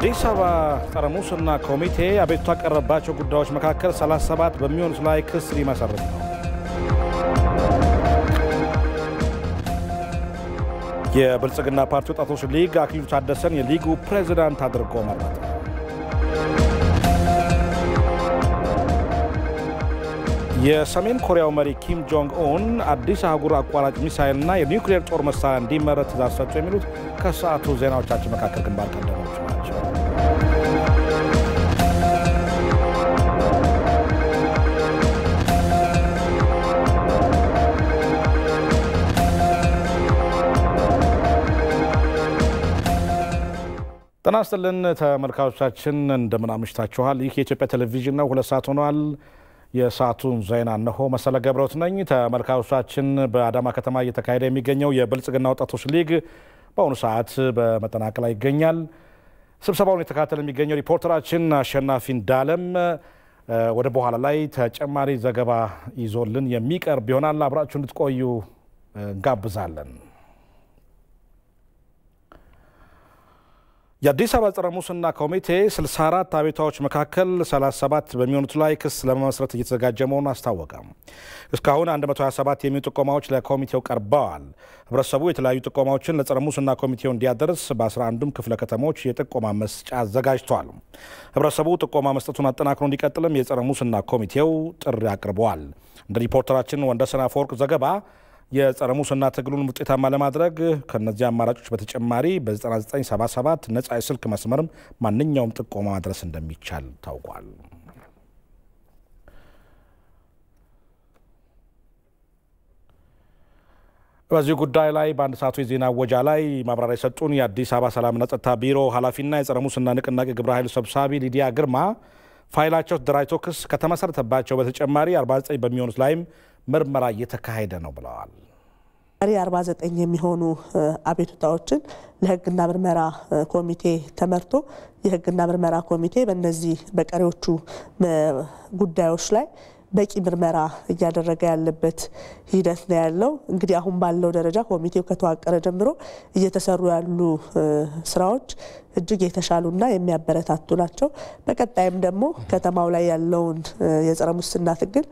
የአዲስ አበባ ጸረ ሙስና ኮሚቴ አቤቱታ ቀረባቸው ጉዳዮች መካከል 37 በሚሆኑት ላይ ክስ ሊመሰርት ነው። የብልጽግና ፓርቲ ወጣቶች ሊግ አክሊሉ ታደሰን የሊጉ ፕሬዝዳንት አድርጎ መረጠ። የሰሜን ኮሪያው መሪ ኪም ጆንግ ኡን አዲስ አህጉር አቋራጭ ሚሳኤልና የኒውክሌር ጦር መሳሪያ እንዲመረት ትዕዛዝ ሰጡ የሚሉት ከሰዓቱ ዜናዎቻችን መካከል ግንባር ቀደሞቹ ናቸው። ጤና ይስጥልን ተመልካቾቻችን፣ እንደምን አምሽታችኋል? ይህ የኢትዮጵያ ቴሌቪዥን ነው። 2 ሰዓት ሆኗል። የሰዓቱን ዜና እነሆ። መሰለ ገብረውት ነኝ። ተመልካቾቻችን፣ በአዳማ ከተማ እየተካሄደ የሚገኘው የብልጽግና ወጣቶች ሊግ በአሁኑ ሰዓት በመጠናቀቅ ላይ ይገኛል። ስብሰባውን የተከታተለ የሚገኘው ሪፖርተራችን አሸናፊ እንዳለም ወደ በኋላ ላይ ተጨማሪ ዘገባ ይዞልን የሚቀርብ ይሆናል። አብራችሁ እንድትቆዩ እንጋብዛለን። የአዲስ አበባ ጸረ ሙስና ኮሚቴ 64 አቤቱታዎች መካከል 37 በሚሆኑት ላይ ክስ ለመመስረት እየተዘጋጀ መሆኑን አስታወቀ። እስካሁን 127 የሚሆኑ ጥቆማዎች ለኮሚቴው ቀርበዋል። ህብረተሰቡ የተለያዩ ጥቆማዎችን ለጸረ ሙስና ኮሚቴው እንዲያደርስ በ11ዱም ክፍለ ከተሞች የጥቆማ መስጫ አዘጋጅቷል። ህብረተሰቡ ጥቆማ መስጠቱን አጠናክሮ እንዲቀጥልም የጸረ ሙስና ኮሚቴው ጥሪ አቅርበዋል። እንደ ሪፖርተራችን ወንደሰን አፈወርቅ ዘገባ የጸረ ሙስና ትግሉን ውጤታማ ለማድረግ ከነዚህ አማራጮች በተጨማሪ በ9977 ነፃ የስልክ መስመርም ማንኛውም ጥቆማ ማድረስ እንደሚቻል ታውቋል። በዚህ ጉዳይ ላይ በአንድ ሰዓቱ የዜና ወጃ ላይ ማብራሪያ የሰጡን የአዲስ አበባ ሰላምና ጸጥታ ቢሮ ኃላፊና የጸረ ሙስና ንቅናቄ ግብረ ኃይል ሰብሳቢ ሊዲያ ግርማ ፋይላቸው ተደራጅቶ ክስ ከተመሰረተባቸው በተጨማሪ 49 በሚሆኑት ላይም ምርመራ እየተካሄደ ነው ብለዋል። 49 የሚሆኑ አቤቱታዎችን ለህግና ምርመራ ኮሚቴ ተመርቶ የህግና ምርመራ ኮሚቴ በእነዚህ በቀሪዎቹ ጉዳዮች ላይ በቂ ምርመራ እያደረገ ያለበት ሂደት ነው ያለው። እንግዲህ አሁን ባለው ደረጃ ኮሚቴው ከተዋቀረ ጀምሮ እየተሰሩ ያሉ ስራዎች እጅግ የተሻሉና የሚያበረታቱ ናቸው። በቀጣይም ደግሞ ከተማው ላይ ያለውን የጸረ ሙስና ትግል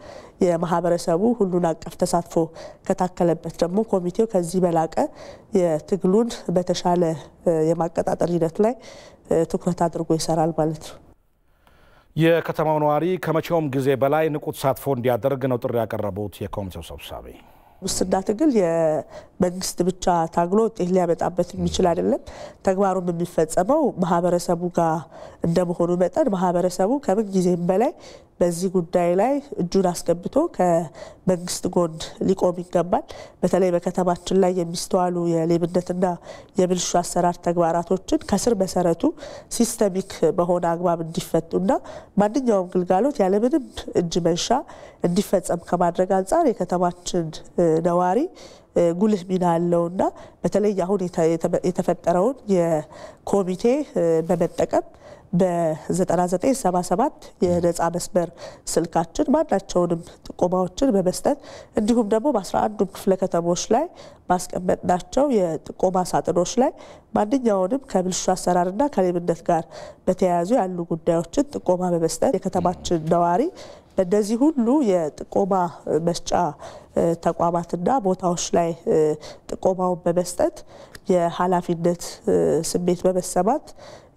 የማህበረሰቡ ሁሉን አቀፍ ተሳትፎ ከታከለበት ደግሞ ኮሚቴው ከዚህ በላቀ የትግሉን በተሻለ የማቀጣጠል ሂደት ላይ ትኩረት አድርጎ ይሰራል ማለት ነው። የከተማው ነዋሪ ከመቼውም ጊዜ በላይ ንቁ ተሳትፎ እንዲያደርግ ነው ጥሪ ያቀረቡት የኮሚቴው ሰብሳቢ። ሙስና ትግል የመንግስት ብቻ ታግሎ ውጤት ሊያመጣበት የሚችል አይደለም። ተግባሩም የሚፈጸመው ማህበረሰቡ ጋር እንደመሆኑ መጠን ማህበረሰቡ ከምን ጊዜም በላይ በዚህ ጉዳይ ላይ እጁን አስገብቶ ከመንግስት ጎን ሊቆም ይገባል። በተለይ በከተማችን ላይ የሚስተዋሉ የሌብነትና የብልሹ አሰራር ተግባራቶችን ከስር መሰረቱ ሲስተሚክ በሆነ አግባብ እንዲፈቱና ማንኛውም ግልጋሎት ያለምንም እጅ መንሻ እንዲፈጸም ከማድረግ አንጻር የከተማችን ነዋሪ ጉልህ ሚና አለውና በተለይ አሁን የተፈጠረውን የኮሚቴ በመጠቀም በ9977 የነፃ መስመር ስልካችን ማናቸውንም ጥቆማዎችን በመስጠት እንዲሁም ደግሞ በ11ዱም ክፍለ ከተሞች ላይ ማስቀመጥናቸው የጥቆማ ሳጥኖች ላይ ማንኛውንም ከብልሹ አሰራርና ከሌብነት ጋር በተያያዙ ያሉ ጉዳዮችን ጥቆማ በመስጠት የከተማችን ነዋሪ በእነዚህ ሁሉ የጥቆማ መስጫ ተቋማትና ቦታዎች ላይ ጥቆማውን በመስጠት የኃላፊነት ስሜት በመሰማት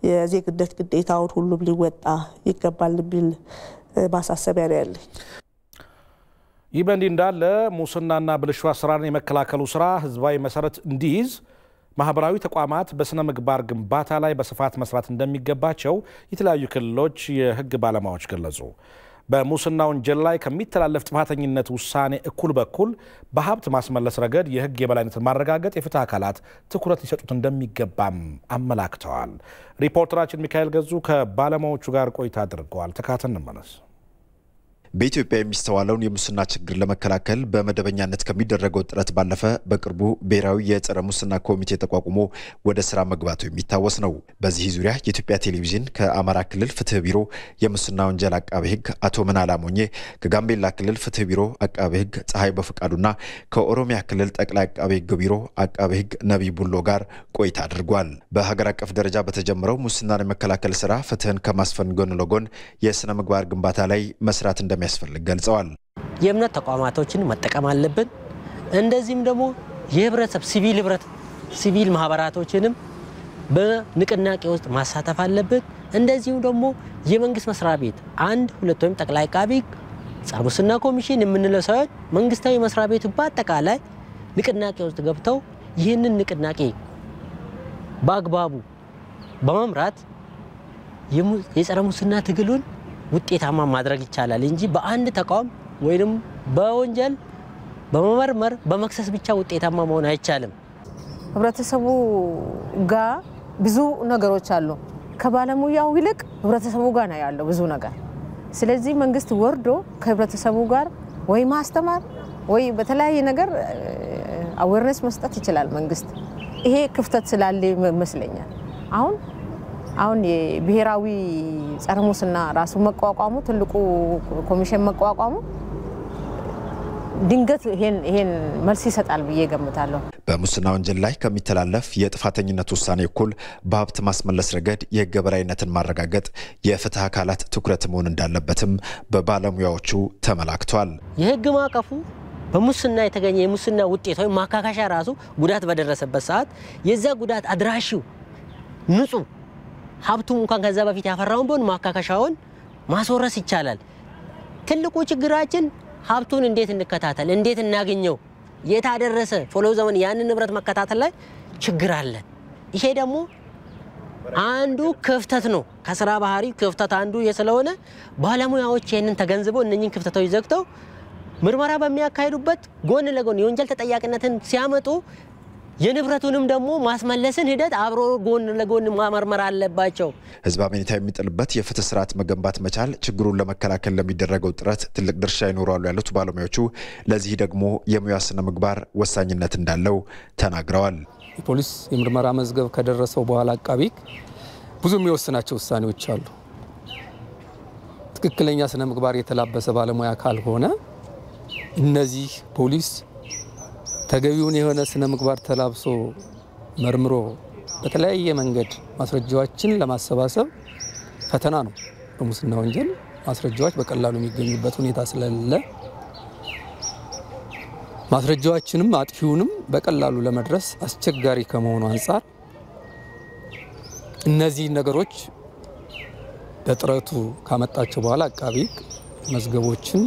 የዜግነት ግዴታውን ሁሉም ሊወጣ ይገባል የሚል ማሳሰቢያ ነው ያለኝ። ይህ በእንዲህ እንዳለ ሙስናና ብልሹ አሰራርን የመከላከሉ ስራ ህዝባዊ መሰረት እንዲይዝ ማህበራዊ ተቋማት በስነ ምግባር ግንባታ ላይ በስፋት መስራት እንደሚገባቸው የተለያዩ ክልሎች የህግ ባለሙያዎች ገለጹ። በሙስና ወንጀል ላይ ከሚተላለፍ ጥፋተኝነት ውሳኔ እኩል በኩል በሀብት ማስመለስ ረገድ የህግ የበላይነትን ማረጋገጥ የፍትህ አካላት ትኩረት ሊሰጡት እንደሚገባም አመላክተዋል። ሪፖርተራችን ሚካኤል ገዙ ከባለሙያዎቹ ጋር ቆይታ አድርገዋል። ተካተን እንመለስ። በኢትዮጵያ የሚስተዋለውን የሙስና ችግር ለመከላከል በመደበኛነት ከሚደረገው ጥረት ባለፈ በቅርቡ ብሔራዊ የጸረ ሙስና ኮሚቴ ተቋቁሞ ወደ ስራ መግባቱ የሚታወስ ነው። በዚህ ዙሪያ የኢትዮጵያ ቴሌቪዥን ከአማራ ክልል ፍትህ ቢሮ የሙስና ወንጀል አቃቤ ሕግ አቶ መናላ ሞኜ ከጋምቤላ ክልል ፍትህ ቢሮ አቃቤ ሕግ ፀሐይ በፍቃዱና ከኦሮሚያ ክልል ጠቅላይ አቃቤ ሕግ ቢሮ አቃቤ ሕግ ነብይ ቡሎ ጋር ቆይታ አድርጓል። በሀገር አቀፍ ደረጃ በተጀመረው ሙስናን የመከላከል ስራ ፍትህን ከማስፈን ጎን ለጎን የስነ ምግባር ግንባታ ላይ መስራት እንደሚያስፈልግ ገልጸዋል። የእምነት ተቋማቶችን መጠቀም አለብን። እንደዚህም ደግሞ የህብረተሰብ ሲቪል ማህበራቶችንም በንቅናቄ ውስጥ ማሳተፍ አለብን። እንደዚህም ደግሞ የመንግስት መስሪያ ቤት አንድ ሁለት ወይም ጠቅላይ አቃቤ ሕግ ጸረ ሙስና ኮሚሽን የምንለው ሳይሆን መንግስታዊ መስሪያ ቤቱ በአጠቃላይ ንቅናቄ ውስጥ ገብተው ይህንን ንቅናቄ በአግባቡ በመምራት የጸረ ሙስና ትግሉን ውጤታማ ማድረግ ይቻላል እንጂ በአንድ ተቋም ወይንም በወንጀል በመመርመር በመክሰስ ብቻ ውጤታማ መሆን አይቻልም። ህብረተሰቡ ጋር ብዙ ነገሮች አሉ። ከባለሙያው ይልቅ ህብረተሰቡ ጋር ነው ያለው ብዙ ነገር። ስለዚህ መንግስት ወርዶ ከህብረተሰቡ ጋር ወይ ማስተማር ወይ በተለያየ ነገር አዌርነስ መስጠት ይችላል መንግስት። ይሄ ክፍተት ስላለ ይመስለኛል አሁን የብሔራዊ ጸረ ሙስና ራሱ መቋቋሙ ትልቁ ኮሚሽን መቋቋሙ ድንገት ይሄን መልስ ይሰጣል ብዬ ገምታለሁ። በሙስና ወንጀል ላይ ከሚተላለፍ የጥፋተኝነት ውሳኔ እኩል በሀብት ማስመለስ ረገድ የህግ የበላይነትን ማረጋገጥ የፍትህ አካላት ትኩረት መሆን እንዳለበትም በባለሙያዎቹ ተመላክቷል። የህግ ማዕቀፉ በሙስና የተገኘ የሙስና ውጤት ወይ ማካካሻ ራሱ ጉዳት በደረሰበት ሰዓት የዛ ጉዳት አድራሺው ንጹህ ሀብቱም እንኳን ከዛ በፊት ያፈራውን ቢሆን ማካካሻውን ማስወረስ ይቻላል። ትልቁ ችግራችን ሀብቱን እንዴት እንከታተል፣ እንዴት እናገኘው፣ የታደረሰ ፎሎ ዘመን ያን ንብረት መከታተል ላይ ችግር አለ። ይሄ ደግሞ አንዱ ክፍተት ነው። ከስራ ባህሪ ክፍተት አንዱ የስለሆነ ባለሙያዎች ይሄንን ተገንዝበው እነኚህን ክፍተቶች ዘግተው ምርመራ በሚያካሂዱበት ጎን ለጎን የወንጀል ተጠያቂነትን ሲያመጡ የንብረቱንም ደግሞ ማስመለስን ሂደት አብሮ ጎን ለጎን ማመርመር አለባቸው። ህዝብ አመኔታ የሚጥልበት የፍትህ ስርዓት መገንባት መቻል ችግሩን ለመከላከል ለሚደረገው ጥረት ትልቅ ድርሻ ይኖራሉ ያሉት ባለሙያዎቹ ለዚህ ደግሞ የሙያ ስነ ምግባር ወሳኝነት እንዳለው ተናግረዋል። የፖሊስ የምርመራ መዝገብ ከደረሰው በኋላ አቃቤ ሕግ ብዙ የሚወስናቸው ውሳኔዎች አሉ። ትክክለኛ ስነ ምግባር የተላበሰ ባለሙያ ካልሆነ እነዚህ ፖሊስ ተገቢውን የሆነ ስነ ምግባር ተላብሶ መርምሮ በተለያየ መንገድ ማስረጃዎችን ለማሰባሰብ ፈተና ነው። በሙስና ወንጀል ማስረጃዎች በቀላሉ የሚገኙበት ሁኔታ ስለሌለ ማስረጃዎችንም አጥፊውንም በቀላሉ ለመድረስ አስቸጋሪ ከመሆኑ አንፃር እነዚህ ነገሮች በጥረቱ ካመጣቸው በኋላ አቃቤ ሕግ መዝገቦችን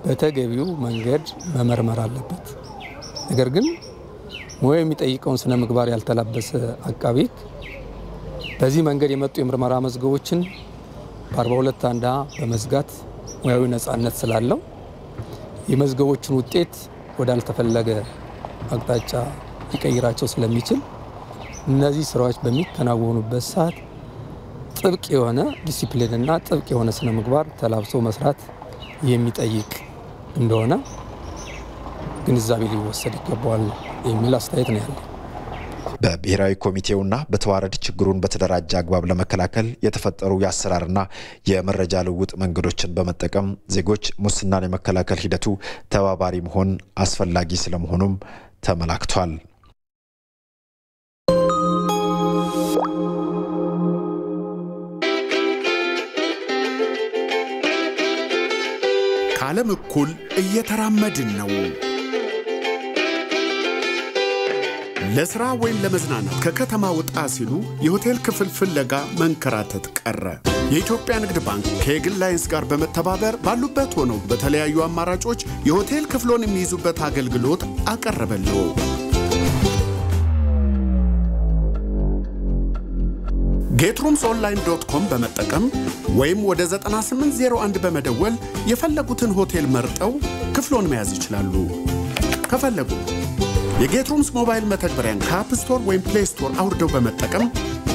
በተገቢው መንገድ መመርመር አለበት። ነገር ግን ሙያ የሚጠይቀውን ስነ ምግባር ያልተላበሰ አቃቤ ሕግ በዚህ መንገድ የመጡ የምርመራ መዝገቦችን በ42 አንዳ በመዝጋት ሙያዊ ነፃነት ስላለው የመዝገቦችን ውጤት ወዳልተፈለገ አቅጣጫ ሊቀይራቸው ስለሚችል እነዚህ ስራዎች በሚከናወኑበት ሰዓት ጥብቅ የሆነ ዲሲፕሊን እና ጥብቅ የሆነ ስነ ምግባር ተላብሶ መስራት የሚጠይቅ እንደሆነ ግንዛቤ ሊወሰድ ይገባዋል የሚል አስተያየት ነው ያለው። በብሔራዊ ኮሚቴውና በተዋረድ ችግሩን በተደራጀ አግባብ ለመከላከል የተፈጠሩ የአሰራርና የመረጃ ልውውጥ መንገዶችን በመጠቀም ዜጎች ሙስናን የመከላከል ሂደቱ ተባባሪ መሆን አስፈላጊ ስለመሆኑም ተመላክቷል። ከዓለም እኩል እየተራመድን ነው። ለስራ ወይም ለመዝናናት ከከተማ ወጣ ሲሉ የሆቴል ክፍል ፍለጋ መንከራተት ቀረ። የኢትዮጵያ ንግድ ባንክ ከኤግል ላይንስ ጋር በመተባበር ባሉበት ሆነው በተለያዩ አማራጮች የሆቴል ክፍሎን የሚይዙበት አገልግሎት አቀረበልዎ። getrooms.online.com በመጠቀም ወይም ወደ 9801 በመደወል የፈለጉትን ሆቴል መርጠው ክፍሎን መያዝ ይችላሉ። ከፈለጉ የጌትሩምስ ሞባይል መተግበሪያን ከአፕ ስቶር ወይም ፕሌይ ስቶር አውርደው በመጠቀም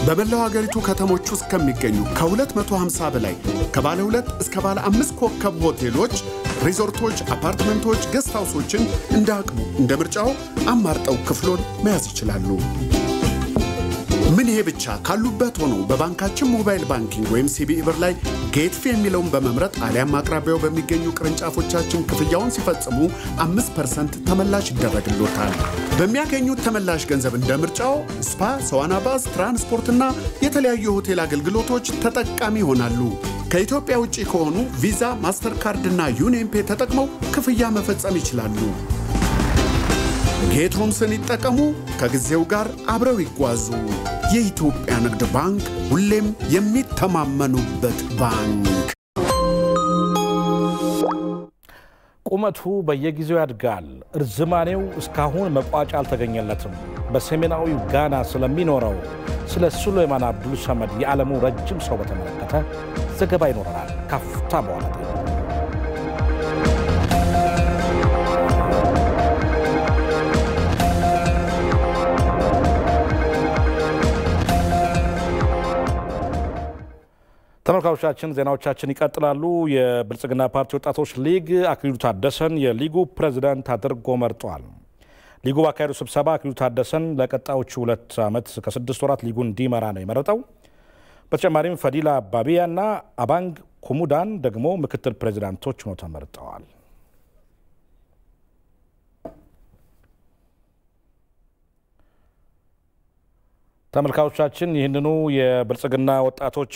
በመላው ሀገሪቱ ከተሞች ውስጥ ከሚገኙ ከ250 በላይ ከባለ 2 እስከ ባለ 5 ኮከብ ሆቴሎች፣ ሪዞርቶች፣ አፓርትመንቶች፣ ጌስት ሃውሶችን እንደ አቅሙ እንደ ምርጫው አማርጠው ክፍሎን መያዝ ይችላሉ። ምን ይሄ ብቻ ካሉበት ሆኖ በባንካችን ሞባይል ባንኪንግ ወይም ሲቢኢ ብር ላይ ጌትፌ የሚለውን በመምረጥ አሊያም አቅራቢያው በሚገኙ ቅርንጫፎቻችን ክፍያውን ሲፈጽሙ 5% ተመላሽ ይደረግልዎታል። በሚያገኙት ተመላሽ ገንዘብ እንደ ምርጫው ስፓ፣ ሰዋና ባስ፣ ትራንስፖርትና የተለያዩ ሆቴል አገልግሎቶች ተጠቃሚ ይሆናሉ። ከኢትዮጵያ ውጪ ከሆኑ ቪዛ፣ ማስተርካርድና ዩኒየን ፔ ተጠቅመው ክፍያ መፈጸም ይችላሉ። ጌትሆምስን ይጠቀሙ፣ ከጊዜው ጋር አብረው ይጓዙ። የኢትዮጵያ ንግድ ባንክ ሁሌም የሚተማመኑበት ባንክ። ቁመቱ በየጊዜው ያድጋል። እርዝማኔው እስካሁን መቋጫ አልተገኘለትም። በሰሜናዊው ጋና ስለሚኖረው ስለ ሱሌማን አብዱል ሰመድ የዓለሙ ረጅም ሰው በተመለከተ ዘገባ ይኖረናል ካፍታ በኋላ። ተመልካቾቻችን ዜናዎቻችን ይቀጥላሉ። የብልጽግና ፓርቲ ወጣቶች ሊግ አክሊሉ ታደሰን የሊጉ ፕሬዝዳንት አድርጎ መርጧል። ሊጉ ባካሄደው ስብሰባ አክሊሉ ታደሰን ለቀጣዮቹ 2 ዓመት ከ6 ወራት ሊጉን እንዲመራ ነው የመረጠው። በተጨማሪም ፈዲላ ባቢያና አባንግ ኩሙዳን ደግሞ ምክትል ፕሬዝዳንቶች ሆነው ተመርጠዋል። ተመልካቾቻችን ይህንኑ የብልጽግና ወጣቶች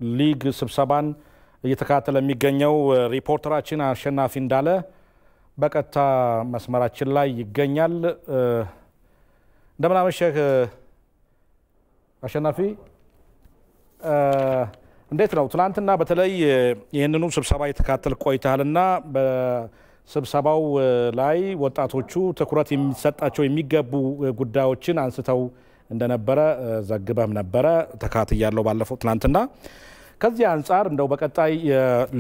ሊግ ስብሰባን እየተከታተለ የሚገኘው ሪፖርተራችን አሸናፊ እንዳለ በቀጥታ መስመራችን ላይ ይገኛል። እንደምን አመሸህ አሸናፊ? እንዴት ነው ትናንትና በተለይ ይህንኑ ስብሰባ እየተከታተል ቆይተሃልና በስብሰባው ላይ ወጣቶቹ ትኩረት የሚሰጣቸው የሚገቡ ጉዳዮችን አንስተው እንደነበረ ዘግበም ነበረ ተካትያለሁ ባለፈው ትናንትና። ከዚህ አንፃር እንደው በቀጣይ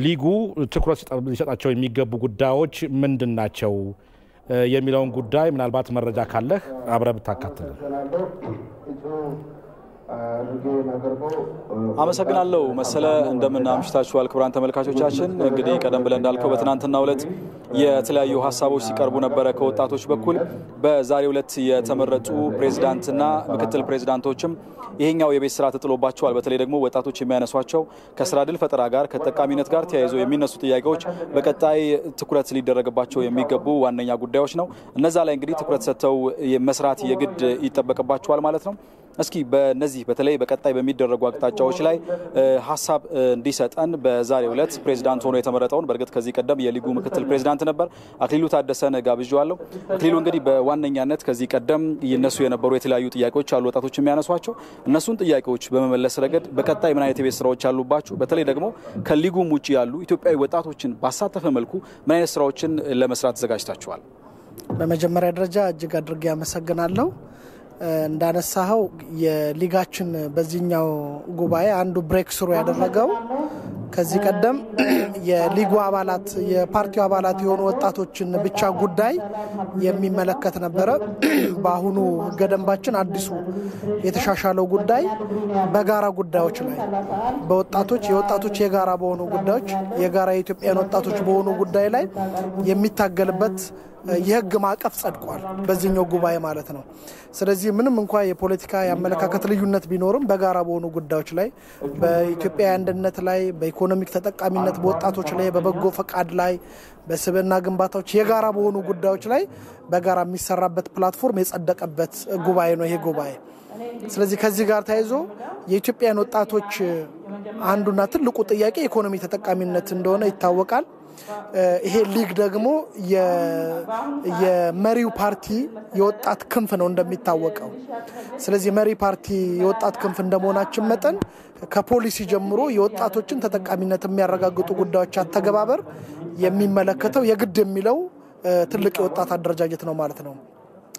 ሊጉ ትኩረት ሊሰጣቸው የሚገቡ ጉዳዮች ምንድናቸው የሚለውን ጉዳይ ምናልባት መረጃ ካለህ አብረህ ብታካትልን። አመሰግናለሁ መሰለ። እንደምን አምሽታችኋል ክቡራን ተመልካቾቻችን። እንግዲህ ቀደም ብለን እንዳልከው በትናንትናው ዕለት የተለያዩ ሀሳቦች ሲቀርቡ ነበረ ከወጣቶች በኩል። በዛሬው ዕለት የተመረጡ ፕሬዝዳንትና ምክትል ፕሬዝዳንቶችም ይሄኛው የቤት ስራ ተጥሎባቸዋል። በተለይ ደግሞ ወጣቶች የሚያነሷቸው ከስራ ዕድል ፈጠራ ጋር ከተጠቃሚነት ጋር ተያይዞ የሚነሱ ጥያቄዎች በቀጣይ ትኩረት ሊደረግባቸው የሚገቡ ዋነኛ ጉዳዮች ነው። እነዛ ላይ እንግዲህ ትኩረት ሰጥተው መስራት የግድ ይጠበቅባቸዋል ማለት ነው። እስኪ በነዚህ በተለይ በቀጣይ በሚደረጉ አቅጣጫዎች ላይ ሀሳብ እንዲሰጠን በዛሬው ዕለት ፕሬዝዳንት ሆኖ የተመረጠውን በእርግጥ ከዚህ ቀደም የሊጉ ምክትል ፕሬዝዳንት ነበር አክሊሉ ታደሰን ጋብዣለሁ። አክሊሉ እንግዲህ በዋነኛነት ከዚህ ቀደም ይነሱ የነበሩ የተለያዩ ጥያቄዎች አሉ ወጣቶች የሚያነሷቸው። እነሱን ጥያቄዎች በመመለስ ረገድ በቀጣይ ምን አይነት የቤት ስራዎች አሉባችሁ? በተለይ ደግሞ ከሊጉም ውጪ ያሉ ኢትዮጵያዊ ወጣቶችን ባሳተፈ መልኩ ምን አይነት ስራዎችን ለመስራት ተዘጋጅታችኋል? በመጀመሪያ ደረጃ እጅግ አድርጌ አመሰግናለሁ። እንዳነሳኸው የሊጋችን በዚህኛው ጉባኤ አንዱ ብሬክ ስሩ ያደረገው ከዚህ ቀደም የሊጉ አባላት የፓርቲው አባላት የሆኑ ወጣቶችን ብቻ ጉዳይ የሚመለከት ነበረ። በአሁኑ ህገ ደንባችን አዲሱ የተሻሻለው ጉዳይ በጋራ ጉዳዮች ላይ የወጣቶች የጋራ በሆኑ ጉዳዮች የጋራ የኢትዮጵያን ወጣቶች በሆኑ ጉዳይ ላይ የሚታገልበት የህግ ማዕቀፍ ጸድቋል በዚህኛው ጉባኤ ማለት ነው። ስለዚህ ምንም እንኳን የፖለቲካ ያመለካከት ልዩነት ቢኖርም በጋራ በሆኑ ጉዳዮች ላይ በኢትዮጵያ አንድነት ላይ በኢኮኖሚክ ተጠቃሚነት በወጣቶች ላይ በበጎ ፈቃድ ላይ በስብዕና ግንባታዎች የጋራ በሆኑ ጉዳዮች ላይ በጋራ የሚሰራበት ፕላትፎርም የጸደቀበት ጉባኤ ነው ይሄ ጉባኤ። ስለዚህ ከዚህ ጋር ተያይዞ የኢትዮጵያን ወጣቶች አንዱና ትልቁ ጥያቄ ኢኮኖሚ ተጠቃሚነት እንደሆነ ይታወቃል። ይሄ ሊግ ደግሞ የመሪው ፓርቲ የወጣት ክንፍ ነው እንደሚታወቀው። ስለዚህ መሪ ፓርቲ የወጣት ክንፍ እንደመሆናችን መጠን ከፖሊሲ ጀምሮ የወጣቶችን ተጠቃሚነት የሚያረጋግጡ ጉዳዮች አተገባበር የሚመለከተው የግድ የሚለው ትልቅ የወጣት አደረጃጀት ነው ማለት ነው።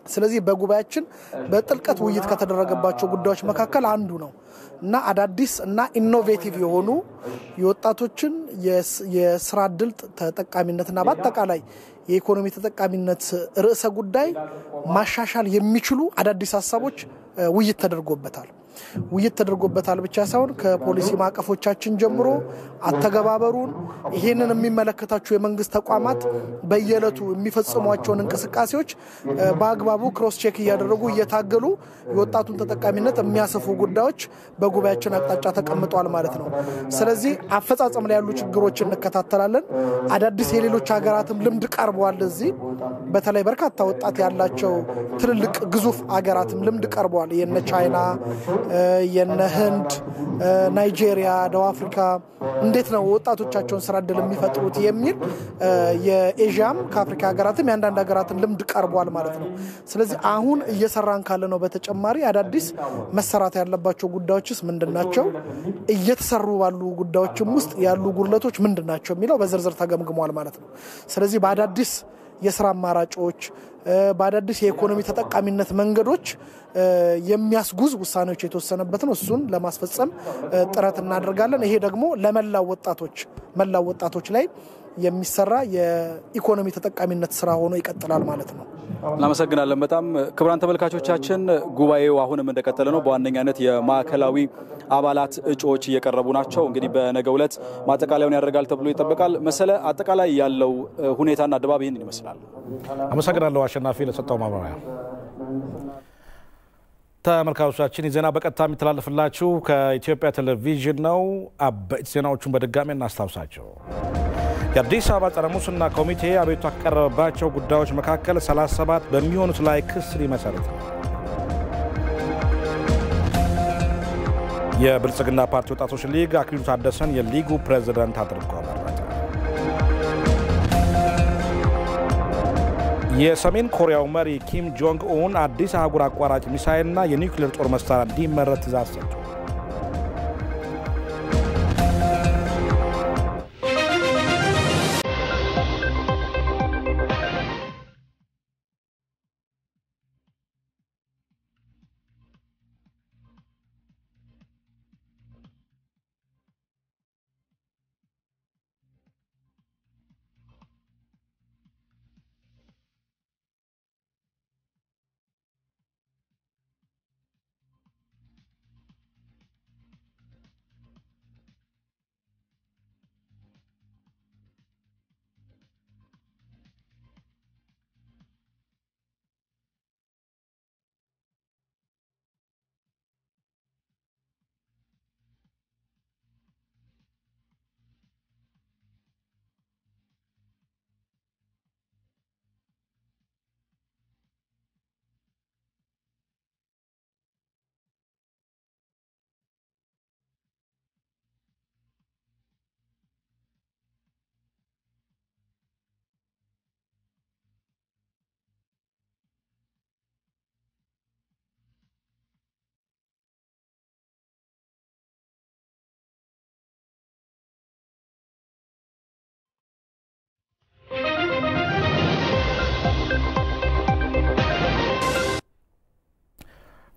ስለዚህ በጉባኤያችን በጥልቀት ውይይት ከተደረገባቸው ጉዳዮች መካከል አንዱ ነው እና አዳዲስ እና ኢኖቬቲቭ የሆኑ የወጣቶችን የስራ ዕድል ተጠቃሚነትና በአጠቃላይ የኢኮኖሚ ተጠቃሚነት ርዕሰ ጉዳይ ማሻሻል የሚችሉ አዳዲስ ሀሳቦች ውይይት ተደርጎበታል። ውይይት ተደርጎበታል ብቻ ሳይሆን ከፖሊሲ ማቀፎቻችን ጀምሮ አተገባበሩን ይሄንን የሚመለከታቸው የመንግስት ተቋማት በየዕለቱ የሚፈጽሟቸውን እንቅስቃሴዎች በአግባቡ ክሮስ ቼክ እያደረጉ እየታገሉ የወጣቱን ተጠቃሚነት የሚያሰፉ ጉዳዮች በጉባኤያችን አቅጣጫ ተቀምጧል ማለት ነው። ስለዚህ አፈጻጸም ላይ ያሉ ችግሮችን እንከታተላለን። አዳዲስ የሌሎች ሀገራትም ልምድ ቀርቧል። እዚህ በተለይ በርካታ ወጣት ያላቸው ትልልቅ ግዙፍ ሀገራትም ልምድ ቀርቧል። የነ ቻይና፣ የነ ህንድ፣ ናይጄሪያ፣ ደቡብ አፍሪካ እንዴት ነው ወጣቶቻቸውን ስራ እድል የሚፈጥሩት የሚል የኤዥያም ከአፍሪካ ሀገራትም የአንዳንድ ሀገራትን ልምድ ቀርቧል ማለት ነው። ስለዚህ አሁን እየሰራን ካለ ነው በተጨማሪ አዳዲስ መሰራት ያለባቸው ጉዳዮችስ ምንድናቸው፣ እየተሰሩ ባሉ ጉዳዮችም ውስጥ ያሉ ጉድለቶች ምንድናቸው የሚለው በዝርዝር ተገምግሟል ማለት ነው። ስለዚህ በአዳዲስ የስራ አማራጮች በአዳዲስ የኢኮኖሚ ተጠቃሚነት መንገዶች የሚያስጉዝ ውሳኔዎች የተወሰነበት ነው። እሱን ለማስፈጸም ጥረት እናደርጋለን። ይሄ ደግሞ ለመላው ወጣቶች ላይ የሚሰራ የኢኮኖሚ ተጠቃሚነት ስራ ሆኖ ይቀጥላል ማለት ነው። እናመሰግናለን በጣም ክቡራን ተመልካቾቻችን። ጉባኤው አሁንም እንደቀጠለ ነው። በዋነኛነት የማዕከላዊ አባላት እጩዎች እየቀረቡ ናቸው። እንግዲህ በነገው ዕለት ማጠቃለያውን ያደርጋል ተብሎ ይጠበቃል። መሰለ አጠቃላይ ያለው ሁኔታና ድባብ ይህንን ይመስላል። አመሰግናለሁ አሸናፊ ለሰጠው ማብራሪያ። ተመልካቾቻችን የዜና በቀጥታ የሚተላለፍላችሁ ከኢትዮጵያ ቴሌቪዥን ነው። አበይት ዜናዎቹን በድጋሚ እናስታውሳቸው። የአዲስ አበባ ጸረ ሙስና ኮሚቴ አቤቱታ ከቀረበባቸው ጉዳዮች መካከል 37 በሚሆኑት ላይ ክስ ሊመሰርት ነው። የብልጽግና ፓርቲ ወጣቶች ሊግ አክሊሉ ታደሰን የሊጉ ፕሬዝዳንት አድርጎ መረጠ። የሰሜን ኮሪያው መሪ ኪም ጆንግ ኡን አዲስ አህጉር አቋራጭ ሚሳይልና የኒውክሌር ጦር መሳሪያ እንዲመረት ትዕዛዝ ሰጡ።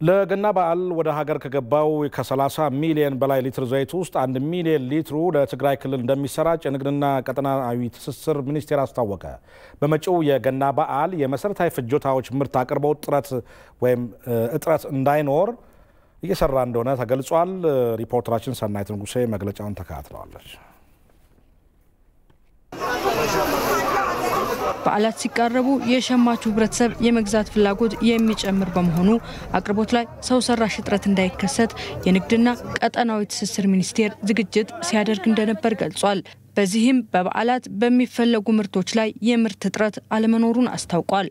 ለገና በዓል ወደ ሀገር ከገባው ከ30 ሚሊዮን በላይ ሊትር ዘይት ውስጥ 1 ሚሊዮን ሊትሩ ለትግራይ ክልል እንደሚሰራጭ የንግድና ቀጠናዊ ትስስር ሚኒስቴር አስታወቀ። በመጪው የገና በዓል የመሰረታዊ ፍጆታዎች ምርት አቅርቦት እጥረት እንዳይኖር እየሰራ እንደሆነ ተገልጿል። ሪፖርተራችን ሰናይት ንጉሴ መግለጫውን ተከታትላለች። በዓላት ሲቃረቡ የሸማቹ ህብረተሰብ የመግዛት ፍላጎት የሚጨምር በመሆኑ አቅርቦት ላይ ሰው ሰራሽ እጥረት እንዳይከሰት የንግድና ቀጠናዊ ትስስር ሚኒስቴር ዝግጅት ሲያደርግ እንደነበር ገልጿል። በዚህም በበዓላት በሚፈለጉ ምርቶች ላይ የምርት እጥረት አለመኖሩን አስታውቋል።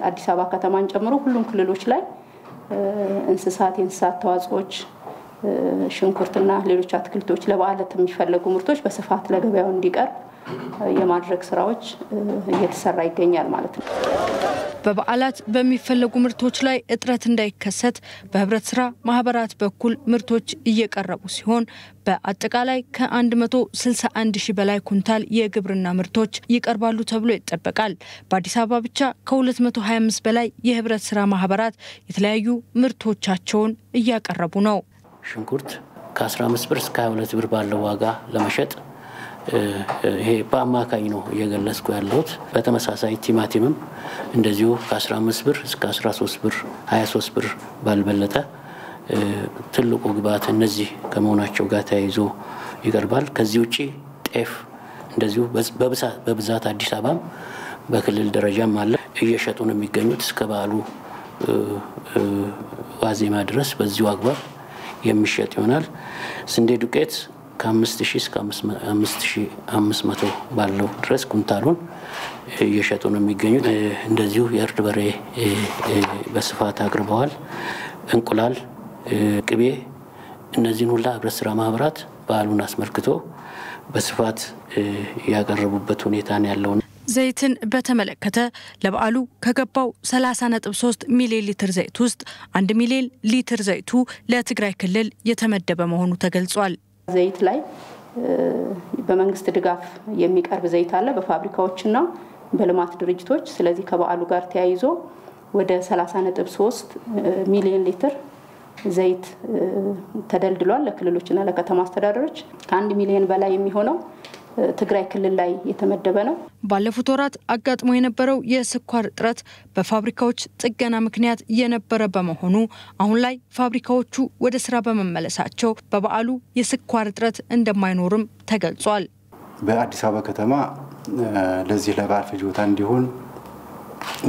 አዲስ አበባ ከተማን ጨምሮ ሁሉም ክልሎች ላይ የእንስሳት ተዋጽኦች፣ ሽንኩርትና ሌሎች አትክልቶች ለበዓላት የሚፈለጉ ምርቶች በስፋት ለገበያው እንዲቀርብ የማድረግ ስራዎች እየተሰራ ይገኛል ማለት ነው። በበዓላት በሚፈለጉ ምርቶች ላይ እጥረት እንዳይከሰት በህብረት ስራ ማህበራት በኩል ምርቶች እየቀረቡ ሲሆን በአጠቃላይ ከ161 ሺህ በላይ ኩንታል የግብርና ምርቶች ይቀርባሉ ተብሎ ይጠበቃል። በአዲስ አበባ ብቻ ከ225 በላይ የህብረት ስራ ማህበራት የተለያዩ ምርቶቻቸውን እያቀረቡ ነው። ሽንኩርት ከ15 ብር እስከ 22 ብር ባለው ዋጋ ለመሸጥ ይሄ በአማካኝ ነው እየገለጽኩ ያለሁት። በተመሳሳይ ቲማቲምም እንደዚሁ ከ15 ብር እስከ 13 ብር 23 ብር ባልበለጠ ትልቁ ግብዓት እነዚህ ከመሆናቸው ጋር ተያይዞ ይቀርባል። ከዚህ ውጪ ጤፍ እንደዚሁ በብዛት አዲስ አበባም በክልል ደረጃም አለ እየሸጡ ነው የሚገኙት እስከ በዓሉ ዋዜማ ድረስ በዚሁ አግባብ የሚሸጥ ይሆናል። ስንዴ ዱቄት ከ5000 እስከ 5500 ባለው ድረስ ኩንታሉን እየሸጡ ነው የሚገኙት። እንደዚሁ የእርድ በሬ በስፋት አቅርበዋል። እንቁላል፣ ቅቤ እነዚህን ሁላ ህብረት ስራ ማህበራት በዓሉን አስመልክቶ በስፋት ያቀረቡበት ሁኔታ ነው ያለው። ዘይትን በተመለከተ ለበዓሉ ከገባው 30.3 ሚሊዮን ሊትር ዘይት ውስጥ 1 ሚሊዮን ሊትር ዘይቱ ለትግራይ ክልል የተመደበ መሆኑ ተገልጿል። ዘይት ላይ በመንግስት ድጋፍ የሚቀርብ ዘይት አለ በፋብሪካዎችና በልማት ድርጅቶች። ስለዚህ ከበዓሉ ጋር ተያይዞ ወደ 30.3 ሚሊዮን ሊትር ዘይት ተደልድሏል ለክልሎችና ለከተማ አስተዳደሮች። ከ1 ሚሊዮን በላይ የሚሆነው ትግራይ ክልል ላይ የተመደበ ነው። ባለፉት ወራት አጋጥሞ የነበረው የስኳር እጥረት በፋብሪካዎች ጥገና ምክንያት የነበረ በመሆኑ አሁን ላይ ፋብሪካዎቹ ወደ ስራ በመመለሳቸው በበዓሉ የስኳር እጥረት እንደማይኖርም ተገልጿል። በአዲስ አበባ ከተማ ለዚህ ለበዓል ፍጆታ እንዲሆን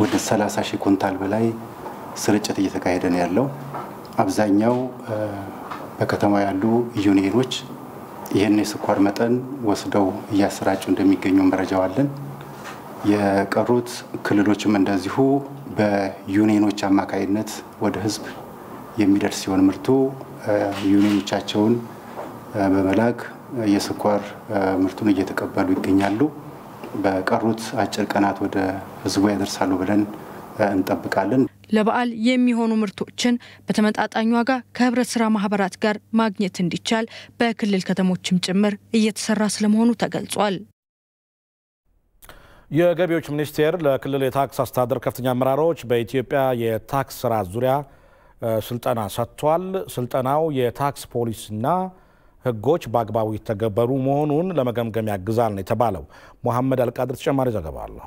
ወደ 30,000 ኩንታል በላይ ስርጭት እየተካሄደ ነው ያለው። አብዛኛው በከተማ ያሉ ዩኒየኖች ይህን የስኳር መጠን ወስደው እያሰራጩ እንደሚገኙ መረጃው አለን። የቀሩት ክልሎችም እንደዚሁ በዩኒየኖች አማካይነት ወደ ህዝብ የሚደርስ ሲሆን ምርቱ ዩኒየኖቻቸውን በመላክ የስኳር ምርቱን እየተቀበሉ ይገኛሉ። በቀሩት አጭር ቀናት ወደ ህዝቡ ያደርሳሉ ብለን እንጠብቃለን። ለበዓል የሚሆኑ ምርቶችን በተመጣጣኝ ዋጋ ከህብረት ስራ ማህበራት ጋር ማግኘት እንዲቻል በክልል ከተሞችም ጭምር እየተሰራ ስለመሆኑ ተገልጿል። የገቢዎች ሚኒስቴር ለክልል የታክስ አስተዳደር ከፍተኛ አመራሮች በኢትዮጵያ የታክስ ስርዓት ዙሪያ ስልጠና ሰጥቷል። ስልጠናው የታክስ ፖሊሲና ህጎች በአግባቡ የተገበሩ መሆኑን ለመገምገም ያግዛል ነው የተባለው። መሐመድ አልቃድር ተጨማሪ ዘገባ አለው።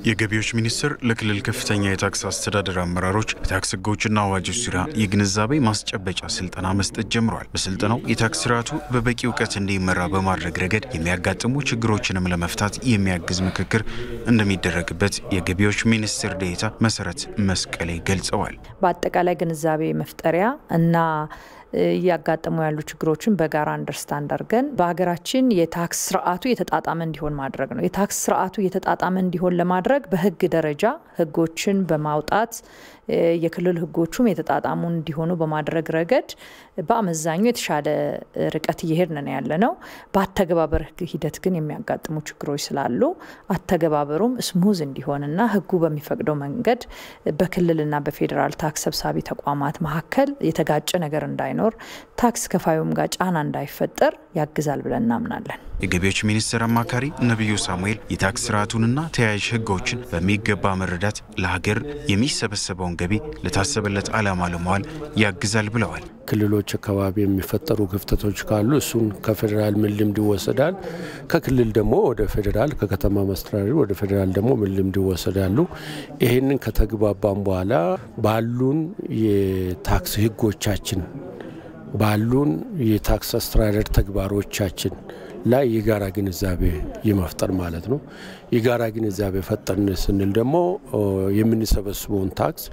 የገቢዎች ሚኒስቴር ለክልል ከፍተኛ የታክስ አስተዳደር አመራሮች በታክስ ህጎችና አዋጆች ዙሪያ የግንዛቤ ማስጨበጫ ስልጠና መስጠት ጀምሯል። በስልጠናው የታክስ ስርዓቱ በበቂ እውቀት እንዲመራ በማድረግ ረገድ የሚያጋጥሙ ችግሮችንም ለመፍታት የሚያግዝ ምክክር እንደሚደረግበት የገቢዎች ሚኒስቴር ዴኤታ መሰረት መስቀሌ ገልጸዋል። በአጠቃላይ ግንዛቤ መፍጠሪያ እና ያጋጠሙ ያሉ ችግሮችን በጋራ አንደርስታንድ አድርገን በሀገራችን የታክስ ስርዓቱ የተጣጣመ እንዲሆን ማድረግ ነው። የታክስ ስርዓቱ የተጣጣመ እንዲሆን ለማድረግ በህግ ደረጃ ህጎችን በማውጣት የክልል ህጎቹም የተጣጣሙ እንዲሆኑ በማድረግ ረገድ በአመዛኙ የተሻለ ርቀት እየሄድን ያለነው። በአተገባበር ሂደት ግን የሚያጋጥሙ ችግሮች ስላሉ አተገባበሩም ስሙዝ እንዲሆንና ህጉ በሚፈቅደው መንገድ በክልልና በፌዴራል ታክስ ሰብሳቢ ተቋማት መካከል የተጋጨ ነገር እንዳይኖር ታክስ ከፋዩም ጋር ጫና እንዳይፈጠር ያግዛል ብለን እናምናለን። የገቢዎች ሚኒስቴር አማካሪ ነብዩ ሳሙኤል የታክስ ስርዓቱንና ተያያዥ ህጎችን በሚገባ መረዳት ለሀገር የሚሰበሰበውን ገቢ ለታሰበለት ዓላማ ለማዋል ያግዛል ብለዋል። ክልሎች አካባቢ የሚፈጠሩ ክፍተቶች ካሉ እሱን ከፌዴራል ምን ልምድ ይወሰዳል፣ ከክልል ደግሞ ወደ ፌዴራል፣ ከከተማ መስተዳድር ወደ ፌዴራል ደግሞ ምን ልምድ ይወሰዳሉ። ይሄንን ከተግባባን በኋላ ባሉን የታክስ ህጎቻችን ባሉን የታክስ አስተዳደር ተግባሮቻችን ላይ የጋራ ግንዛቤ የመፍጠር ማለት ነው። የጋራ ግንዛቤ ፈጠርን ስንል ደግሞ የምንሰበስበውን ታክስ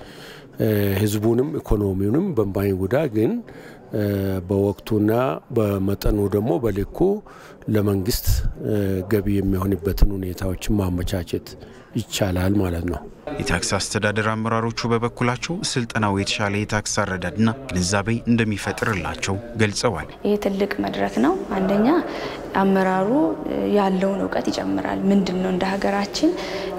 ህዝቡንም ኢኮኖሚውንም በማይጎዳ ግን በወቅቱና በመጠኑ ደግሞ በልኩ ለመንግስት ገቢ የሚሆንበትን ሁኔታዎችን ማመቻቸት ይቻላል ማለት ነው። የታክስ አስተዳደር አመራሮቹ በበኩላቸው ስልጠናው የተሻለ የታክስ አረዳድና ግንዛቤ እንደሚፈጥርላቸው ገልጸዋል። ይሄ ትልቅ መድረክ ነው። አንደኛ አመራሩ ያለውን እውቀት ይጨምራል። ምንድነው እንደ ሀገራችን